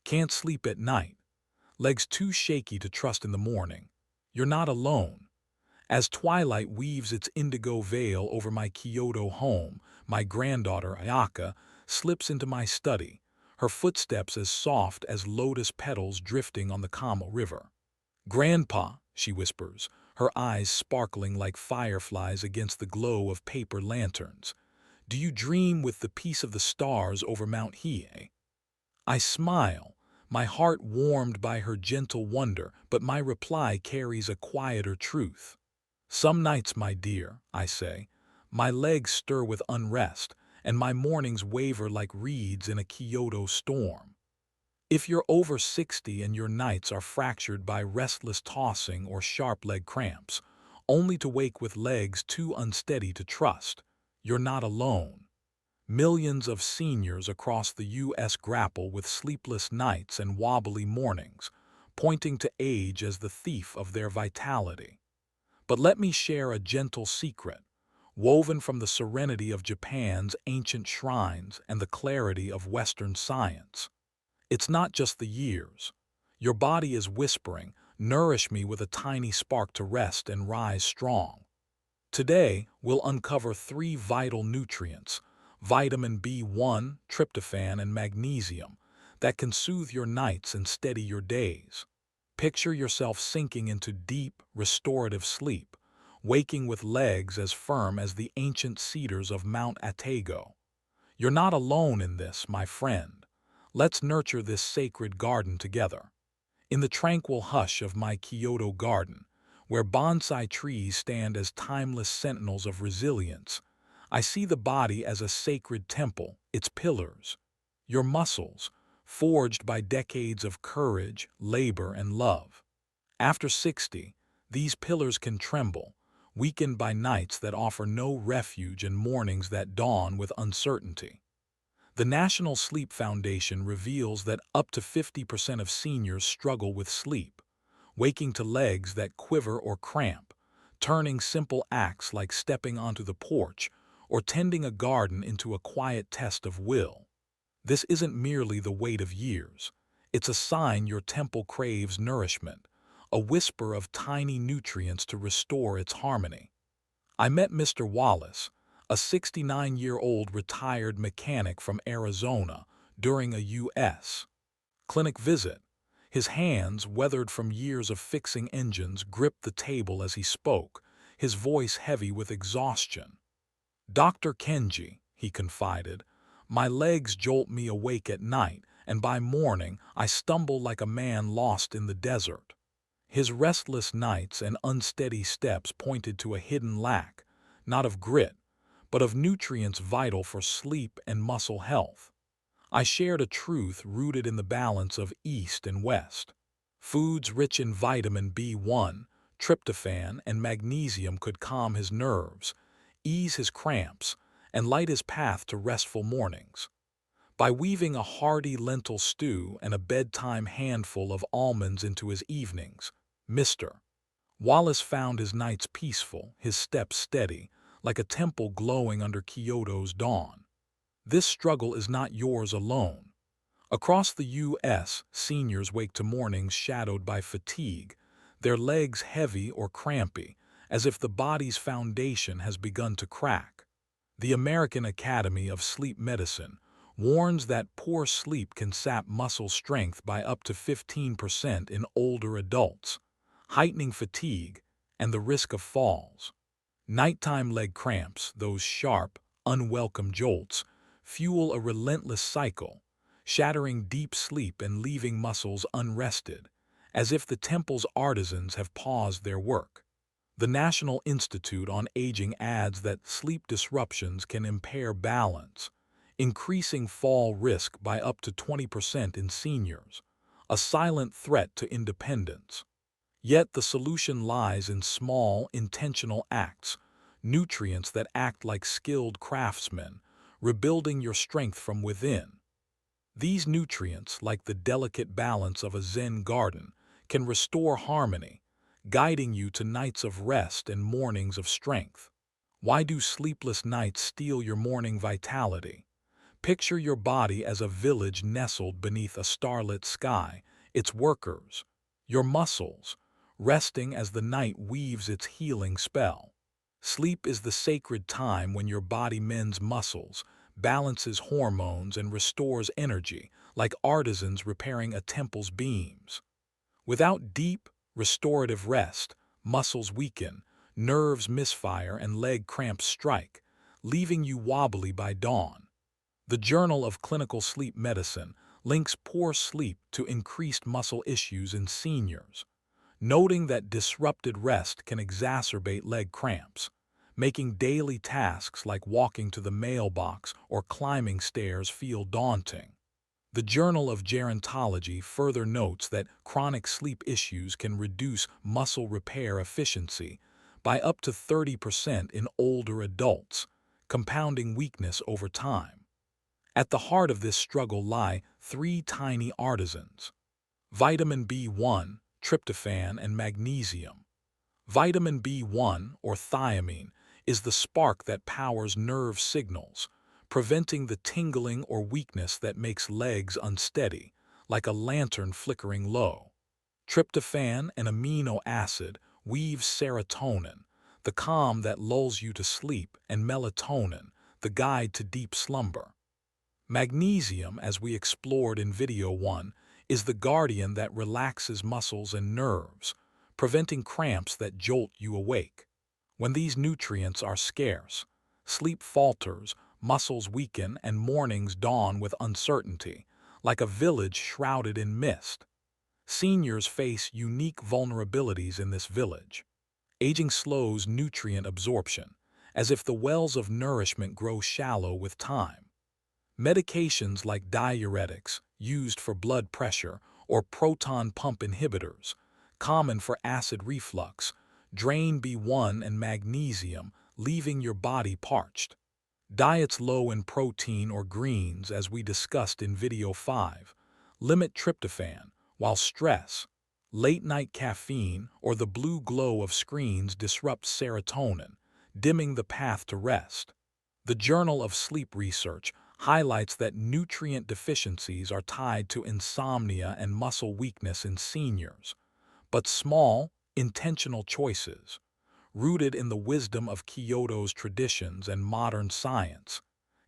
Can't sleep at night. Legs too shaky to trust in the morning. You're not alone. As twilight weaves its indigo veil over my Kyoto home, my granddaughter, Ayaka, slips into my study, her footsteps as soft as lotus petals drifting on the Kamo River. "Grandpa," she whispers, her eyes sparkling like fireflies against the glow of paper lanterns, "do you dream with the peace of the stars over Mount Hiei?" I smile, my heart warmed by her gentle wonder, but my reply carries a quieter truth. "Some nights, my dear," I say, "my legs stir with unrest, and my mornings waver like reeds in a Kyoto storm. If you're over 60 and your nights are fractured by restless tossing or sharp leg cramps, only to wake with legs too unsteady to trust, you're not alone. Millions of seniors across the U.S. grapple with sleepless nights and wobbly mornings, pointing to age as the thief of their vitality. But let me share a gentle secret, woven from the serenity of Japan's ancient shrines and the clarity of Western science. It's not just the years. Your body is whispering, 'Nourish me with a tiny spark to rest and rise strong.' Today, we'll uncover 3 vital nutrients, vitamin B1, tryptophan, and magnesium, that can soothe your nights and steady your days. Picture yourself sinking into deep, restorative sleep, waking with legs as firm as the ancient cedars of Mount Atago. You're not alone in this, my friend. Let's nurture this sacred garden together. In the tranquil hush of my Kyoto garden, where bonsai trees stand as timeless sentinels of resilience, I see the body as a sacred temple, its pillars. Your muscles, forged by decades of courage, labor, and love. After 60, these pillars can tremble, weakened by nights that offer no refuge and mornings that dawn with uncertainty. The National Sleep Foundation reveals that up to 50% of seniors struggle with sleep, waking to legs that quiver or cramp, turning simple acts like stepping onto the porch or tending a garden into a quiet test of will. This isn't merely the weight of years. It's a sign your temple craves nourishment, a whisper of tiny nutrients to restore its harmony. I met Mr. Wallace, a 69-year-old retired mechanic from Arizona, during a U.S. clinic visit. His hands, weathered from years of fixing engines, gripped the table as he spoke, his voice heavy with exhaustion. "Dr. Kenji," he confided, "my legs jolt me awake at night, and by morning I stumble like a man lost in the desert." His restless nights and unsteady steps pointed to a hidden lack, not of grit, but of nutrients vital for sleep and muscle health. I shared a truth rooted in the balance of East and West. Foods rich in vitamin B1, tryptophan, and magnesium could calm his nerves, ease his cramps, and light his path to restful mornings. By weaving a hearty lentil stew and a bedtime handful of almonds into his evenings, Mr. Wallace found his nights peaceful, his steps steady, like a temple glowing under Kyoto's dawn. This struggle is not yours alone. Across the U.S., seniors wake to mornings shadowed by fatigue, their legs heavy or crampy, as if the body's foundation has begun to crack. The American Academy of Sleep Medicine warns that poor sleep can sap muscle strength by up to 15% in older adults, heightening fatigue and the risk of falls. Nighttime leg cramps, those sharp, unwelcome jolts, fuel a relentless cycle, shattering deep sleep and leaving muscles unrested, as if the temple's artisans have paused their work. The National Institute on Aging adds that sleep disruptions can impair balance, increasing fall risk by up to 20% in seniors, a silent threat to independence. Yet the solution lies in small, intentional acts, nutrients that act like skilled craftsmen, rebuilding your strength from within. These nutrients, like the delicate balance of a Zen garden, can restore harmony, guiding you to nights of rest and mornings of strength. Why do sleepless nights steal your morning vitality? Picture your body as a village nestled beneath a starlit sky, its workers, your muscles, resting as the night weaves its healing spell. Sleep is the sacred time when your body mends muscles, balances hormones, and restores energy, like artisans repairing a temple's beams. Without deep, restorative rest, muscles weaken, nerves misfire, and leg cramps strike, leaving you wobbly by dawn. The Journal of Clinical Sleep Medicine links poor sleep to increased muscle issues in seniors, noting that disrupted rest can exacerbate leg cramps, making daily tasks like walking to the mailbox or climbing stairs feel daunting. The Journal of Gerontology further notes that chronic sleep issues can reduce muscle repair efficiency by up to 30% in older adults, compounding weakness over time. At the heart of this struggle lie three tiny artisans: vitamin B1, tryptophan, and magnesium. Vitamin B1, or thiamine, is the spark that powers nerve signals, preventing the tingling or weakness that makes legs unsteady, like a lantern flickering low. Tryptophan, an amino acid, weaves serotonin, the calm that lulls you to sleep, and melatonin, the guide to deep slumber. Magnesium, as we explored in Video 1, is the guardian that relaxes muscles and nerves, preventing cramps that jolt you awake. When these nutrients are scarce, sleep falters, muscles weaken, and mornings dawn with uncertainty, like a village shrouded in mist. Seniors face unique vulnerabilities in this village. Aging slows nutrient absorption, as if the wells of nourishment grow shallow with time. Medications like diuretics, used for blood pressure, or proton pump inhibitors, common for acid reflux, drain B1 and magnesium, leaving your body parched. Diets low in protein or greens, as we discussed in Video 5, limit tryptophan, while stress, late-night caffeine, or the blue glow of screens disrupt serotonin, dimming the path to rest. The Journal of Sleep Research highlights that nutrient deficiencies are tied to insomnia and muscle weakness in seniors, but small, intentional choices, rooted in the wisdom of Kyoto's traditions and modern science,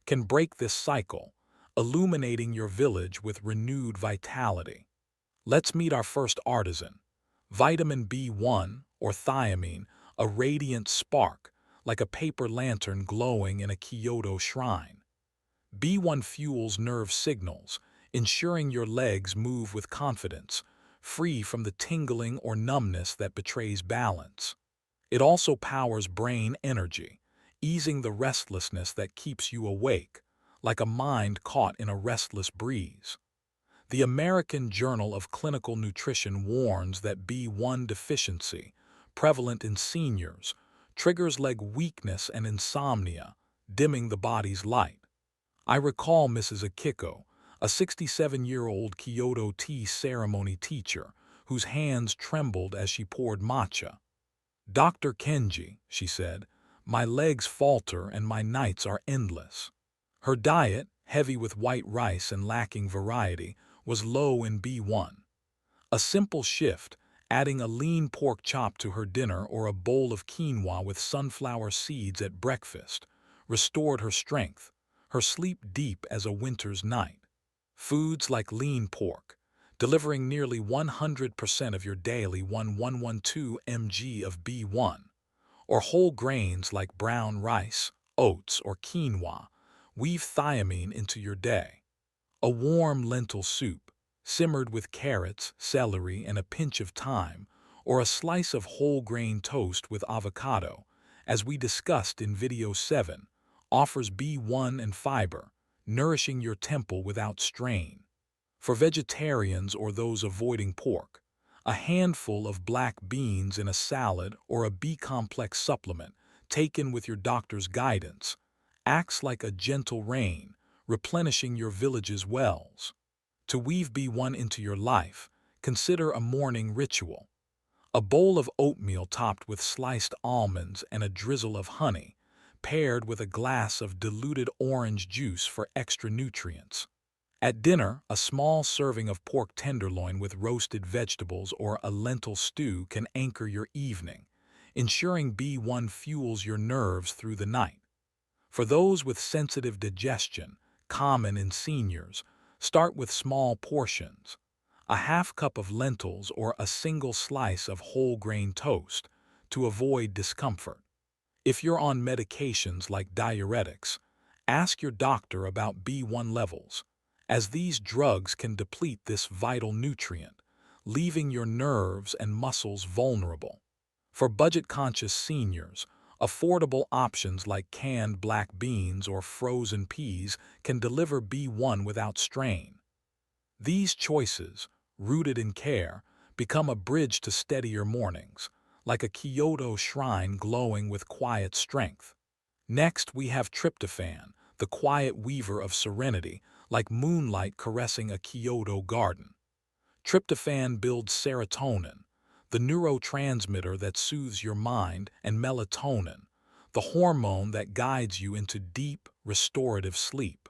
can break this cycle, illuminating your village with renewed vitality. Let's meet our first artisan, vitamin B1, or thiamine, a radiant spark, like a paper lantern glowing in a Kyoto shrine. B1 fuels nerve signals, ensuring your legs move with confidence, free from the tingling or numbness that betrays balance. It also powers brain energy, easing the restlessness that keeps you awake, like a mind caught in a restless breeze. The American Journal of Clinical Nutrition warns that B1 deficiency, prevalent in seniors, triggers leg weakness and insomnia, dimming the body's light. I recall Mrs. Akiko, a 67-year-old Kyoto tea ceremony teacher, whose hands trembled as she poured matcha. "Dr. Kenji," she said, "my legs falter and my nights are endless." Her diet, heavy with white rice and lacking variety, was low in B1. A simple shift, adding a lean pork chop to her dinner or a bowl of quinoa with sunflower seeds at breakfast, restored her strength, her sleep deep as a winter's night. Foods like lean pork, delivering nearly 100% of your daily 1112 mg of B1, or whole grains like brown rice, oats, or quinoa, weave thiamine into your day. A warm lentil soup, simmered with carrots, celery, and a pinch of thyme, or a slice of whole grain toast with avocado, as we discussed in Video 7, offers B1 and fiber, nourishing your temple without strain. For vegetarians or those avoiding pork, a handful of black beans in a salad or a B-complex supplement, taken with your doctor's guidance, acts like a gentle rain, replenishing your village's wells. To weave B1 into your life, consider a morning ritual. A bowl of oatmeal topped with sliced almonds and a drizzle of honey, paired with a glass of diluted orange juice for extra nutrients. At dinner, a small serving of pork tenderloin with roasted vegetables or a lentil stew can anchor your evening, ensuring B1 fuels your nerves through the night. For those with sensitive digestion, common in seniors, start with small portions. A half cup of lentils or a single slice of whole grain toast to avoid discomfort. If you're on medications like diuretics, ask your doctor about B1 levels, as these drugs can deplete this vital nutrient, leaving your nerves and muscles vulnerable. For budget-conscious seniors, affordable options like canned black beans or frozen peas can deliver B1 without strain. These choices, rooted in care, become a bridge to steadier mornings, like a Kyoto shrine glowing with quiet strength. Next, we have tryptophan, the quiet weaver of serenity, like moonlight caressing a Kyoto garden. Tryptophan builds serotonin, the neurotransmitter that soothes your mind, and melatonin, the hormone that guides you into deep, restorative sleep.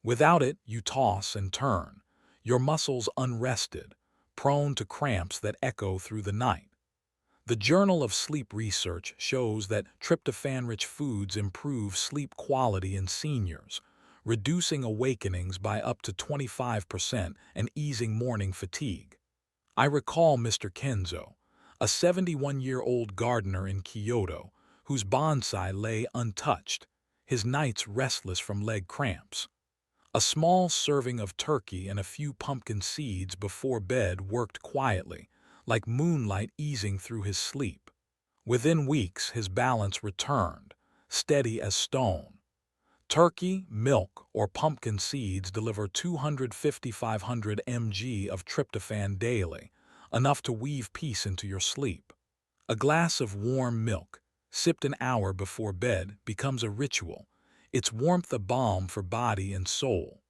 Without it, you toss and turn, your muscles unrested, prone to cramps that echo through the night. The Journal of Sleep Research shows that tryptophan-rich foods improve sleep quality in seniors, reducing awakenings by up to 25% and easing morning fatigue. I recall Mr. Kenzo, a 71-year-old gardener in Kyoto, whose bonsai lay untouched, his nights restless from leg cramps. A small serving of turkey and a few pumpkin seeds before bed worked quietly, like moonlight easing through his sleep. Within weeks, his balance returned, steady as stone. Turkey, milk, or pumpkin seeds deliver 250–500 mg of tryptophan daily, enough to weave peace into your sleep. A glass of warm milk, sipped an hour before bed, becomes a ritual, its warmth a balm for body and soul.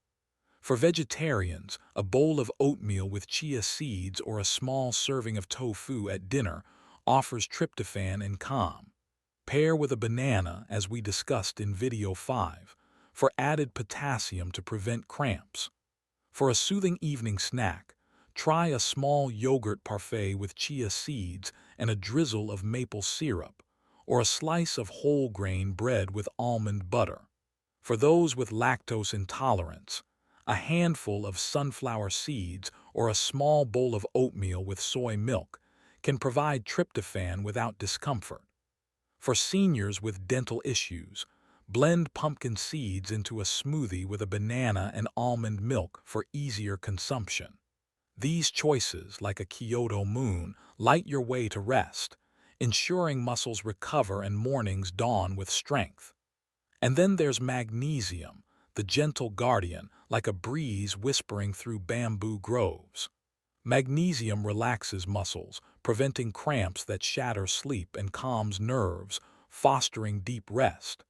For vegetarians, a bowl of oatmeal with chia seeds or a small serving of tofu at dinner offers tryptophan and calm. Pair with a banana, as we discussed in video 5, for added potassium to prevent cramps. For a soothing evening snack, try a small yogurt parfait with chia seeds and a drizzle of maple syrup, or a slice of whole grain bread with almond butter. For those with lactose intolerance, a handful of sunflower seeds or a small bowl of oatmeal with soy milk can provide tryptophan without discomfort. For seniors with dental issues, blend pumpkin seeds into a smoothie with a banana and almond milk for easier consumption. These choices, like a Kyoto moon, light your way to rest, ensuring muscles recover and mornings dawn with strength. And then there's magnesium, the gentle guardian, like a breeze whispering through bamboo groves. Magnesium relaxes muscles, preventing cramps that shatter sleep, and calms nerves, fostering deep rest.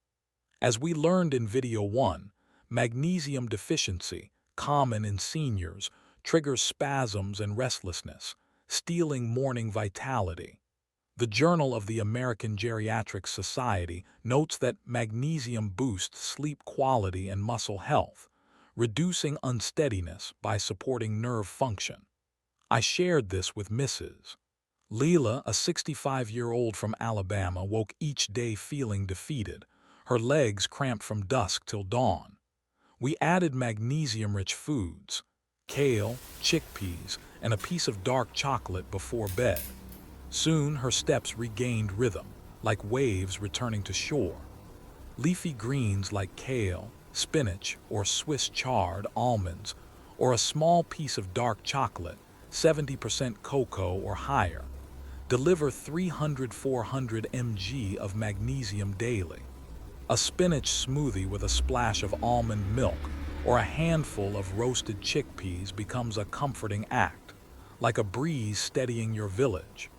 As we learned in video 1, magnesium deficiency, common in seniors, triggers spasms and restlessness, stealing morning vitality. The Journal of the American Geriatric Society notes that magnesium boosts sleep quality and muscle health, reducing unsteadiness by supporting nerve function. I shared this with Mrs. Leela, a 65-year-old from Alabama, woke each day feeling defeated, her legs cramped from dusk till dawn. We added magnesium-rich foods, kale, chickpeas, and a piece of dark chocolate before bed. Soon her steps regained rhythm, like waves returning to shore. Leafy greens like kale, spinach, or Swiss chard almonds, or a small piece of dark chocolate, 70% cocoa or higher, deliver 300–400 mg of magnesium daily. A spinach smoothie with a splash of almond milk or a handful of roasted chickpeas becomes a comforting act, like a breeze steadying your village.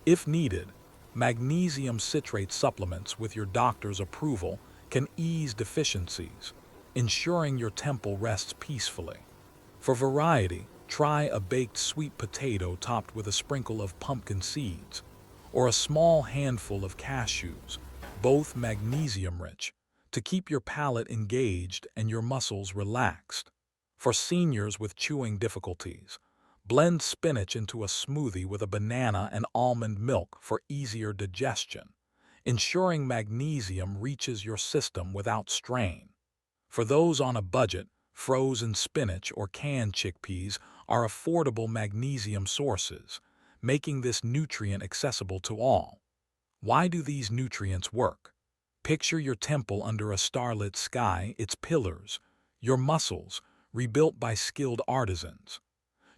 If needed, magnesium citrate supplements with your doctor's approval can ease deficiencies, ensuring your temple rests peacefully. For variety, try a baked sweet potato topped with a sprinkle of pumpkin seeds, or a small handful of cashews, both magnesium-rich, to keep your palate engaged and your muscles relaxed. For seniors with chewing difficulties, blend spinach into a smoothie with a banana and almond milk for easier digestion, ensuring magnesium reaches your system without strain. For those on a budget, frozen spinach or canned chickpeas are affordable magnesium sources, making this nutrient accessible to all. Why do these nutrients work? Picture your temple under a starlit sky, its pillars, your muscles, rebuilt by skilled artisans.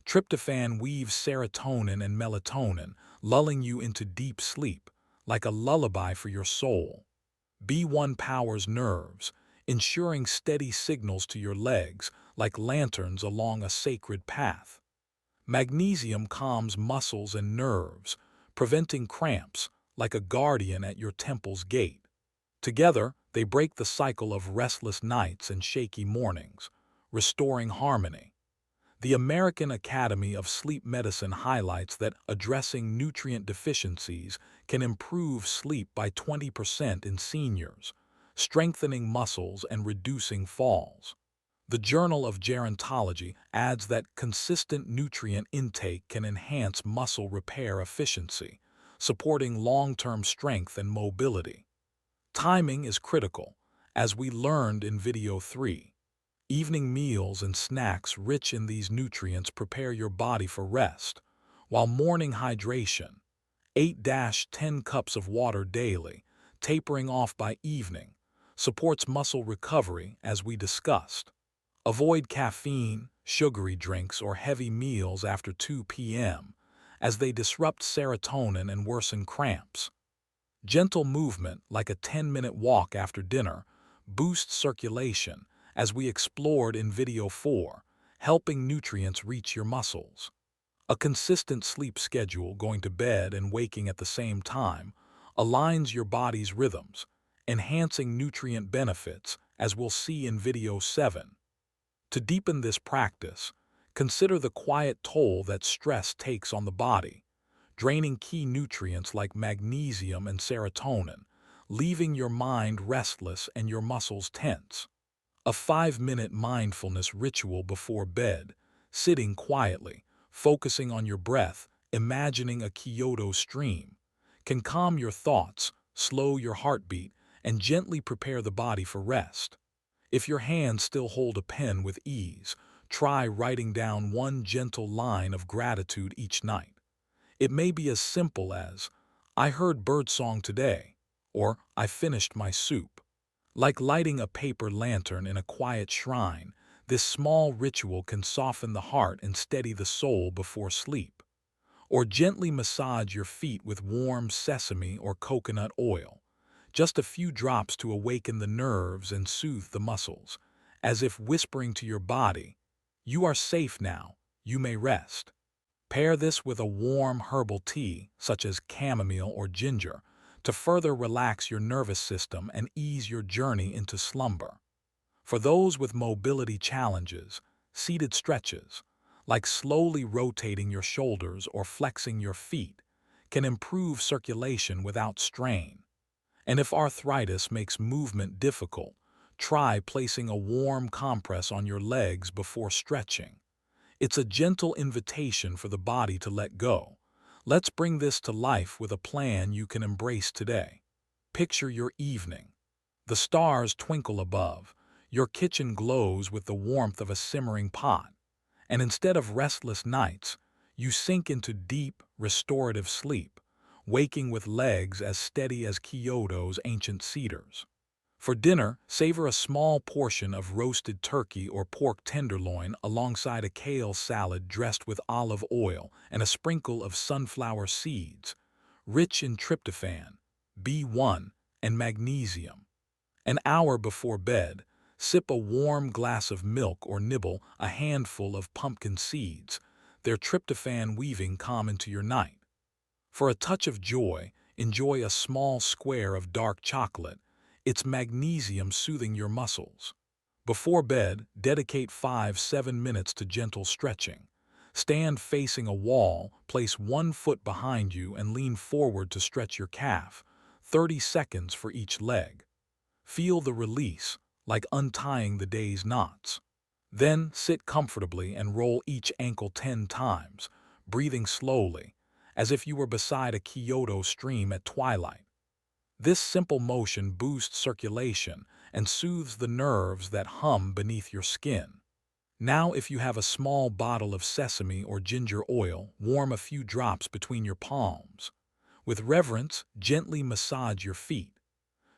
Tryptophan weaves serotonin and melatonin, lulling you into deep sleep, like a lullaby for your soul. B1 powers nerves, ensuring steady signals to your legs, like lanterns along a sacred path. Magnesium calms muscles and nerves, preventing cramps, like a guardian at your temple's gate. Together, they break the cycle of restless nights and shaky mornings, restoring harmony. The American Academy of Sleep Medicine highlights that addressing nutrient deficiencies can improve sleep by 20% in seniors, strengthening muscles and reducing falls. The Journal of Gerontology adds that consistent nutrient intake can enhance muscle repair efficiency, supporting long-term strength and mobility. Timing is critical, as we learned in Video 3. Evening meals and snacks rich in these nutrients prepare your body for rest, while morning hydration, 8-10 cups of water daily, tapering off by evening, supports muscle recovery as we discussed. Avoid caffeine, sugary drinks, or heavy meals after 2 p.m., as they disrupt serotonin and worsen cramps. Gentle movement, like a 10-minute walk after dinner, boosts circulation, as we explored in Video 4, helping nutrients reach your muscles. A consistent sleep schedule, going to bed and waking at the same time, aligns your body's rhythms, enhancing nutrient benefits, as we'll see in Video 7. To deepen this practice, consider the quiet toll that stress takes on the body, draining key nutrients like magnesium and serotonin, leaving your mind restless and your muscles tense. A 5-minute mindfulness ritual before bed, sitting quietly, focusing on your breath, imagining a Kyoto stream, can calm your thoughts, slow your heartbeat, and gently prepare the body for rest. If your hands still hold a pen with ease, try writing down one gentle line of gratitude each night. It may be as simple as, "I heard birdsong today," or "I finished my soup." Like lighting a paper lantern in a quiet shrine, this small ritual can soften the heart and steady the soul before sleep. Or gently massage your feet with warm sesame or coconut oil, just a few drops to awaken the nerves and soothe the muscles, as if whispering to your body, "You are safe now, you may rest." Pair this with a warm herbal tea, such as chamomile or ginger, to further relax your nervous system and ease your journey into slumber. For those with mobility challenges, seated stretches, like slowly rotating your shoulders or flexing your feet, can improve circulation without strain. And if arthritis makes movement difficult, try placing a warm compress on your legs before stretching. It's a gentle invitation for the body to let go. Let's bring this to life with a plan you can embrace today. Picture your evening. The stars twinkle above, your kitchen glows with the warmth of a simmering pot, and instead of restless nights, you sink into deep, restorative sleep, waking with legs as steady as Kyoto's ancient cedars. For dinner, savor a small portion of roasted turkey or pork tenderloin alongside a kale salad dressed with olive oil and a sprinkle of sunflower seeds, rich in tryptophan, B1, and magnesium. An hour before bed, sip a warm glass of milk or nibble a handful of pumpkin seeds, their tryptophan weaving calm into your night. For a touch of joy, enjoy a small square of dark chocolate, its magnesium soothing your muscles. Before bed, dedicate 5-7 minutes to gentle stretching. Stand facing a wall, place one foot behind you and lean forward to stretch your calf, 30 seconds for each leg. Feel the release, like untying the day's knots. Then sit comfortably and roll each ankle 10 times, breathing slowly, as if you were beside a Kyoto stream at twilight. This simple motion boosts circulation and soothes the nerves that hum beneath your skin. Now, if you have a small bottle of sesame or ginger oil, warm a few drops between your palms. With reverence, gently massage your feet.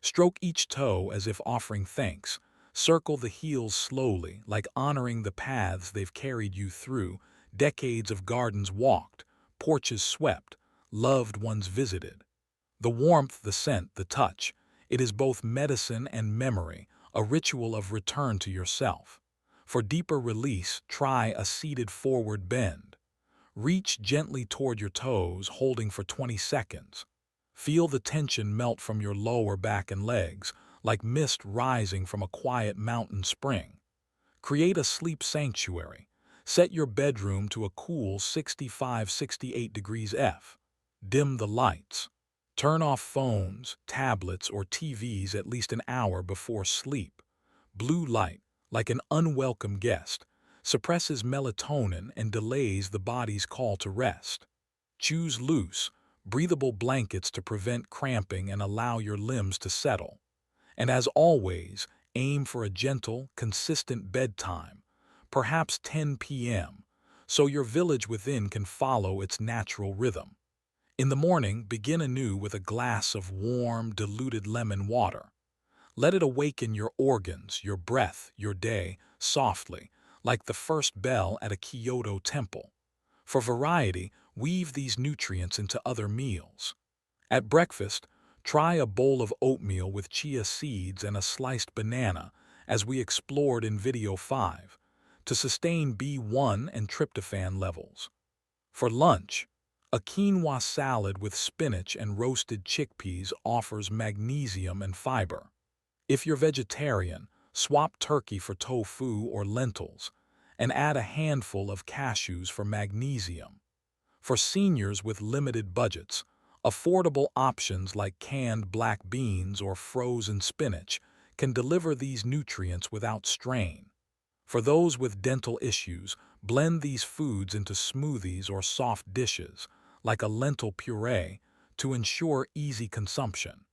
Stroke each toe as if offering thanks. Circle the heels slowly, like honoring the paths they've carried you through, decades of gardens walked, porches swept, loved ones visited. The warmth, the scent, the touch, it is both medicine and memory, a ritual of return to yourself. For deeper release, try a seated forward bend. Reach gently toward your toes, holding for 20 seconds. Feel the tension melt from your lower back and legs, like mist rising from a quiet mountain spring. Create a sleep sanctuary. Set your bedroom to a cool 65-68 degrees F. Dim the lights. Turn off phones, tablets, or TVs at least an hour before sleep. Blue light, like an unwelcome guest, suppresses melatonin and delays the body's call to rest. Choose loose, breathable blankets to prevent cramping and allow your limbs to settle. And as always, aim for a gentle, consistent bedtime, perhaps 10 p.m., so your village within can follow its natural rhythm. In the morning, begin anew with a glass of warm, diluted lemon water. Let it awaken your organs, your breath, your day, softly, like the first bell at a Kyoto temple. For variety, weave these nutrients into other meals. At breakfast, try a bowl of oatmeal with chia seeds and a sliced banana, as we explored in video 5, to sustain B1 and tryptophan levels. For lunch, a quinoa salad with spinach and roasted chickpeas offers magnesium and fiber. If you're vegetarian, swap turkey for tofu or lentils, and add a handful of cashews for magnesium. For seniors with limited budgets, affordable options like canned black beans or frozen spinach can deliver these nutrients without strain. For those with dental issues, blend these foods into smoothies or soft dishes, like a lentil puree, to ensure easy consumption.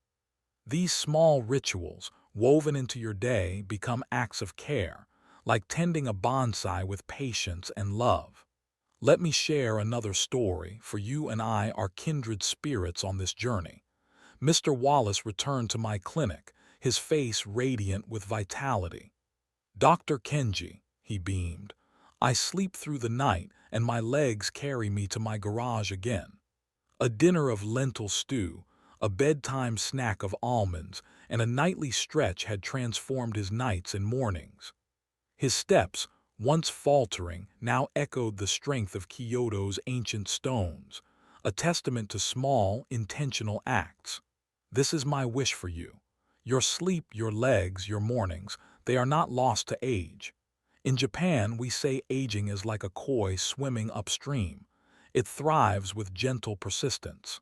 These small rituals, woven into your day, become acts of care, like tending a bonsai with patience and love. Let me share another story, for you and I are kindred spirits on this journey. Mr. Wallace returned to my clinic, his face radiant with vitality. "Dr. Kenji," he beamed, "I sleep through the night and my legs carry me to my garage again." A dinner of lentil stew, a bedtime snack of almonds, and a nightly stretch had transformed his nights and mornings. His steps, once faltering, now echoed the strength of Kyoto's ancient stones, a testament to small, intentional acts. This is my wish for you. Your sleep, your legs, your mornings, they are not lost to age. In Japan, we say aging is like a koi swimming upstream. It thrives with gentle persistence.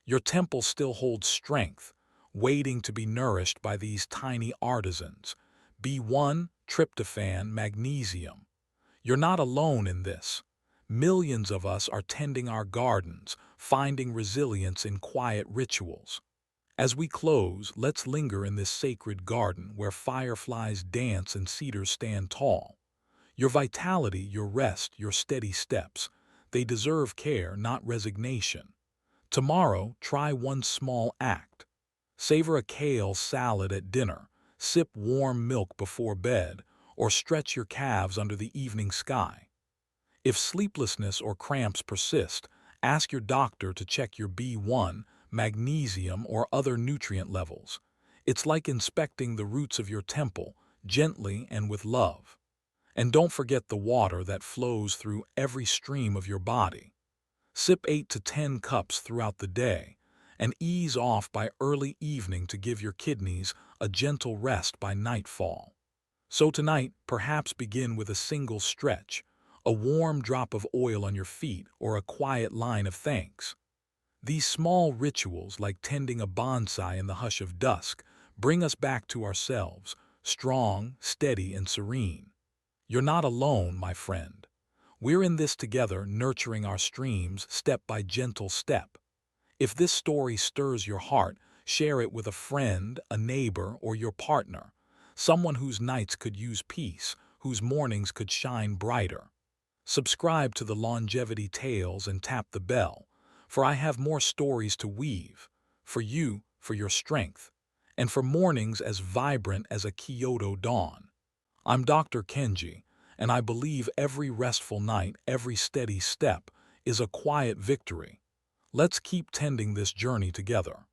Your temple still holds strength, waiting to be nourished by these tiny artisans. B1, tryptophan, magnesium. You're not alone in this. Millions of us are tending our gardens, finding resilience in quiet rituals. As we close, let's linger in this sacred garden where fireflies dance and cedars stand tall. Your vitality, your rest, your steady steps, they deserve care, not resignation. Tomorrow, try one small act. Savor a kale salad at dinner, sip warm milk before bed, or stretch your calves under the evening sky. If sleeplessness or cramps persist, ask your doctor to check your B1, magnesium, or other nutrient levels. It's like inspecting the roots of your temple, gently and with love. And don't forget the water that flows through every stream of your body. Sip 8 to 10 cups throughout the day, and ease off by early evening to give your kidneys a gentle rest by nightfall. So tonight, perhaps begin with a single stretch, a warm drop of oil on your feet, or a quiet line of thanks. These small rituals, like tending a bonsai in the hush of dusk, bring us back to ourselves, strong, steady, and serene. You're not alone, my friend. We're in this together, nurturing our streams step by gentle step. If this story stirs your heart, share it with a friend, a neighbor, or your partner, someone whose nights could use peace, whose mornings could shine brighter. Subscribe to the Longevity Tales and tap the bell, for I have more stories to weave, for you, for your strength, and for mornings as vibrant as a Kyoto dawn. I'm Dr. Kenji, and I believe every restful night, every steady step, is a quiet victory. Let's keep tending this journey together.